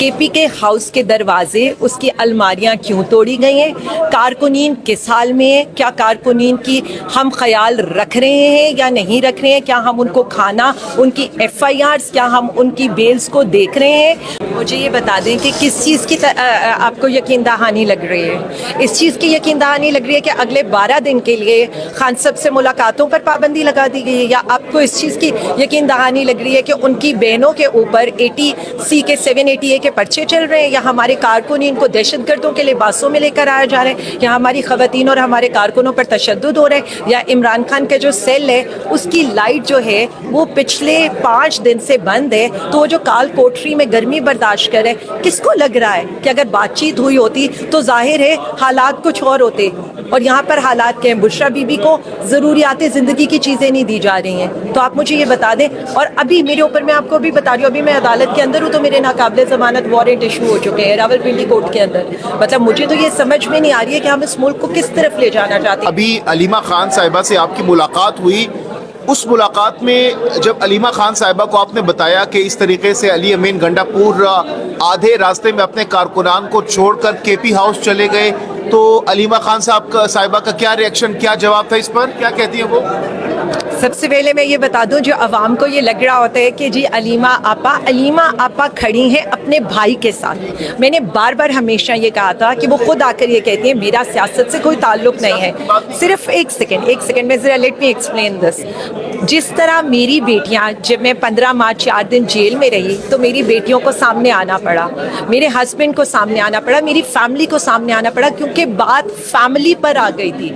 کے پی کے ہاؤس کے دروازے، اس کی الماریاں کیوں توڑی گئی ہیں؟ کارکنین کس حال میں ہیں؟ کیا کارکنین کی ہم خیال رکھ رہے ہیں یا نہیں رکھ رہے ہیں؟ کیا ہم ان کو کھانا، ان کی ایف آئی آرز، کیا ہم ان کی بیلز کو دیکھ رہے ہیں؟ مجھے یہ بتا دیں کہ کس چیز کی آپ کو یقین دہانی لگ رہی ہے؟ اس چیز کی یقین دہانی لگ رہی ہے کہ اگلے 12 دن کے لیے خان صاحب سے ملاقاتوں پر پابندی لگا دی گئی ہے، یا آپ کو اس چیز کی یقین دہانی لگ رہی ہے کہ ان کی بہنوں کے اوپر 80C کے 780A کے پرچے چل رہے ہیں، یا ہمارے کارکنین کو دہشت گردوں کے لباسوں میں لے کر آیا جا رہا ہے، یا ہماری خواتین اور ہمارے کارکنوں پر تشدد ہو رہا ہے، یا عمران خان کا جو سیل ہے اس کی لائٹ جو ہے وہ پچھلے 5 دن سے بند ہے، تو وہ جو کال کوٹری میں گرمی برداشت کرے، کس کو لگ رہا ہے کہ اگر بات چیت ہوئی ہوتی تو ظاہر ہے حالات کچھ اور ہوتے؟ اور یہاں پر حالات کیا ہیں؟ بشرا بی بی کو ضروریات زندگی کی چیزیں نہیں دی جا رہی ہیں. تو آپ مجھے یہ بتا دیں. اور ابھی میرے اوپر، میں آپ کو ابھی بتا رہی ہوں، ابھی میں عدالت کے اندر ہوں تو میرے ناقابل ضمانت وارنٹ ایشو ہو چکے ہیں راولپنڈی کورٹ کے اندر. مطلب مجھے تو یہ سمجھ میں نہیں آ رہی ہے کہ ہم اس ملک کو کس طرف لے جانا چاہتے ہیں. ابھی علیمہ خان صاحبہ سے آپ کی ملاقات ہوئی، اس ملاقات میں جب علیمہ خان صاحبہ کو آپ نے بتایا کہ اس طریقے سے علی امین گنڈا پور آدھے راستے میں اپنے کارکنان کو چھوڑ کر کے پی ہاؤس چلے گئے، تو علیمہ خان صاحبہ کا کیا ریئیکشن، کیا جواب تھا اس پر؟ کیا کہتی ہیں وہ؟ سب سے پہلے میں یہ بتا دوں، جو عوام کو یہ لگ رہا ہوتا ہے کہ جی علیمہ آپا کھڑی ہیں اپنے بھائی کے ساتھ، میں نے بار بار ہمیشہ یہ کہا تھا کہ وہ خود آ کر یہ کہتی ہیں میرا سیاست سے کوئی تعلق نہیں ہے. صرف ایک سیکنڈ میں ذرا لیٹ می ایکسپلین دس. جس طرح میری بیٹیاں، جب میں 15 ماہ 4 دن جیل میں رہی تو میری بیٹیوں کو سامنے آنا پڑا، میرے ہسبینڈ کو سامنے آنا پڑا، میری فیملی کو سامنے آنا پڑا، کیونکہ بات فیملی پر آ گئی تھی.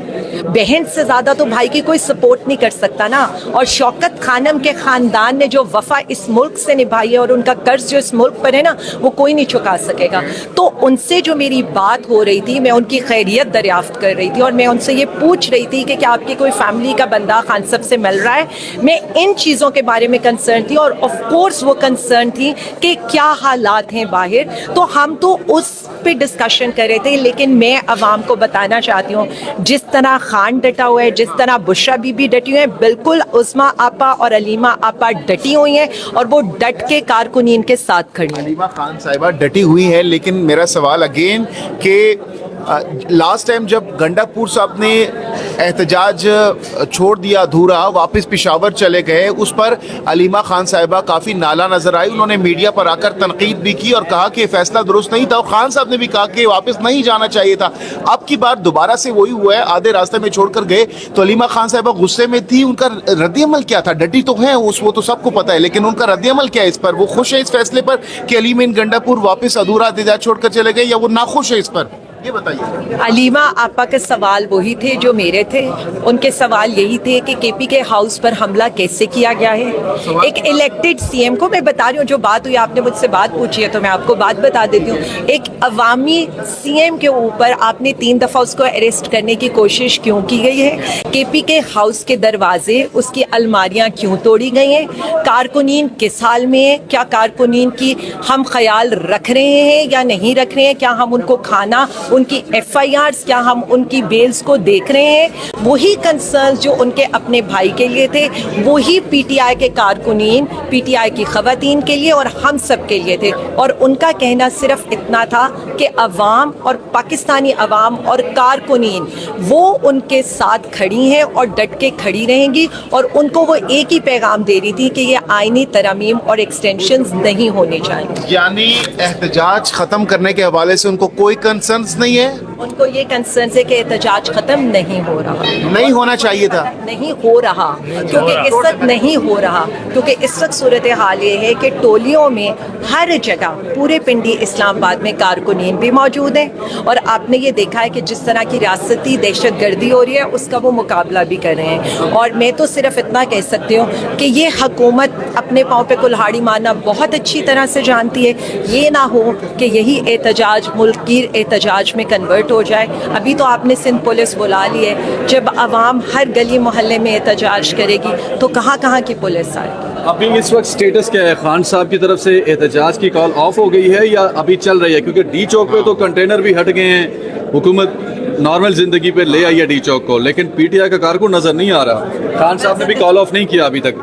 بہن سے زیادہ تو بھائی کی کوئی سپورٹ نہیں کر سکتا نا. اور شوکت خانم کے خاندان نے جو وفا اس ملک سے نبھائی ہے اور ان کا قرض جو اس ملک پر ہے نا، وہ کوئی نہیں چکا سکے گا. تو ان سے جو میری بات ہو رہی تھی، میں ان کی خیریت دریافت کر رہی تھی اور میں ان سے یہ پوچھ رہی تھی کہ کیا آپ کی کوئی فیملی کا بندہ خان صاحب سے مل رہا ہے. میں ان چیزوں کے بارے میں کنسرن تھی، اور آف کورس وہ کنسرن تھی کہ کیا حالات ہیں باہر. تو ہم تو اس پہ ڈسکشن کر رہے تھے، لیکن میں عوام کو بتانا چاہتی ہوں جس طرح خان ڈٹا ہوا ہے، جس طرح بشرا بی بی ڈٹی ہوئی ہیں، بالکل عظمیٰ آپا اور علیمہ آپا ڈٹی ہوئی ہیں، اور وہ ڈٹ کے کارکنین کے ساتھ کھڑی ہیں. علیمہ خان صاحبہ ڈٹی ہوئی ہیں، لیکن میرا سوال اگین کہ لاسٹ ٹائم جب گنڈا پور صاحب نے احتجاج چھوڑ دیا ادھورا، واپس پشاور چلے گئے، اس پر علیمہ خان صاحبہ کافی نالا نظر آئی. انہوں نے میڈیا پر آ کر تنقید بھی کی اور کہا کہ فیصلہ درست نہیں تھا، اور خان صاحب نے بھی کہا کہ واپس نہیں جانا چاہیے تھا. اب کی بار دوبارہ سے وہی ہوا ہے، آدھے راستے میں چھوڑ کر گئے. تو علیمہ خان صاحبہ غصے میں تھی، ان کا رد عمل کیا تھا؟ ڈٹی تو ہیں وہ تو سب کو پتہ ہے، لیکن ان کا رد عمل کیا ہے اس پر؟ وہ خوش ہے اس فیصلے پر کہ علی امین گنڈا پور واپس ادھورا احتجاج چھوڑ کر چلے گئے، یا وہ ناخوش ہے اس پر؟ یہ بتائیے. علیمہ آپا کے سوال وہی تھے جو میرے تھے. ان کے سوال یہی تھے کہ کے پی کے ہاؤس پر حملہ کیسے کیا گیا ہے. ایک الیکٹڈ سی ایم کو، میں بتا رہی ہوں جو بات ہوئی، آپ نے مجھ سے بات پوچھی ہے تو میں آپ کو بات بتا دیتی ہوں. ایک عوامی سی ایم کے اوپر آپ نے 3 دفعہ اس کو اریسٹ کرنے کی کوشش کیوں کی گئی ہے؟ کے پی کے ہاؤس کے دروازے، اس کی الماریاں کیوں توڑی گئی ہیں؟ کارکنین کس حال میں ہیں؟ کیا کارکنین کی ہم خیال رکھ رہے ہیں یا نہیں رکھ رہے ہیں؟ کیا ہم ان کو کھانا، ان کی ایف آئی آرز، کیا ہم ان کی بیلز کو دیکھ رہے ہیں؟ وہی کنسرنز جو ان کے اپنے بھائی کے لیے تھے، وہی پی ٹی آئی کے کارکنین، پی ٹی آئی کی خواتین کے لیے اور ہم سب کے لیے تھے. اور ان کا کہنا صرف اتنا تھا کہ عوام اور پاکستانی عوام اور کارکنین وہ ان کے ساتھ کھڑی ہیں اور ڈٹ کے کھڑی رہیں گی. اور ان کو وہ ایک ہی پیغام دے رہی تھی کہ یہ آئینی ترامیم اور ایکسٹینشنز نہیں ہونے چاہیے. یعنی احتجاج ختم کرنے کے حوالے سے ان کو کوئی کنسرنز نہیں ہے؟ ان کو یہ کنسرنز ہے کہ احتجاج ختم نہیں ہو رہا، نہیں ہونا چاہیے تھا، نہیں ہو رہا، کیونکہ اس وقت نہیں ہو رہا، کیونکہ اس وقت صورتحال یہ ہے کہ ٹولیوں میں ہر جگہ پورے پنڈی اسلام آباد میں کارکنین بھی موجود ہیں. اور آپ نے یہ دیکھا ہے کہ جس طرح کی ریاستی دہشت گردی ہو رہی ہے اس کا وہ مقابلہ بھی کر رہے ہیں. اور میں تو صرف اتنا کہہ سکتی ہوں کہ یہ حکومت اپنے پاؤں پہ کلہاڑی مارنا بہت اچھی طرح سے جانتی ہے. یہ نہ ہو کہ یہی احتجاج ملک گیر احتجاج میں کنورٹ ہو جائے. ابھی تو آپ نے سندھ پولیس بلا لی ہے، جب عوام ہر گلی محلے میں احتجاج کرے گی تو کہاں کہاں کی پولیس آئے گی. ابھی اس وقت سٹیٹس کیا ہے؟ خان صاحب کی طرف سے احتجاج کی کال آف ہو گئی ہے یا ابھی چل رہی ہے؟ کیونکہ ڈی چوک پہ تو کنٹینر بھی ہٹ گئے ہیں، حکومت نارمل زندگی پہ لے آئی ہے ڈی چوک کو، لیکن پی ٹی آئی کا کارکن نظر نہیں آ رہا. خان صاحب نے بھی کال آف نہیں کیا ابھی تک.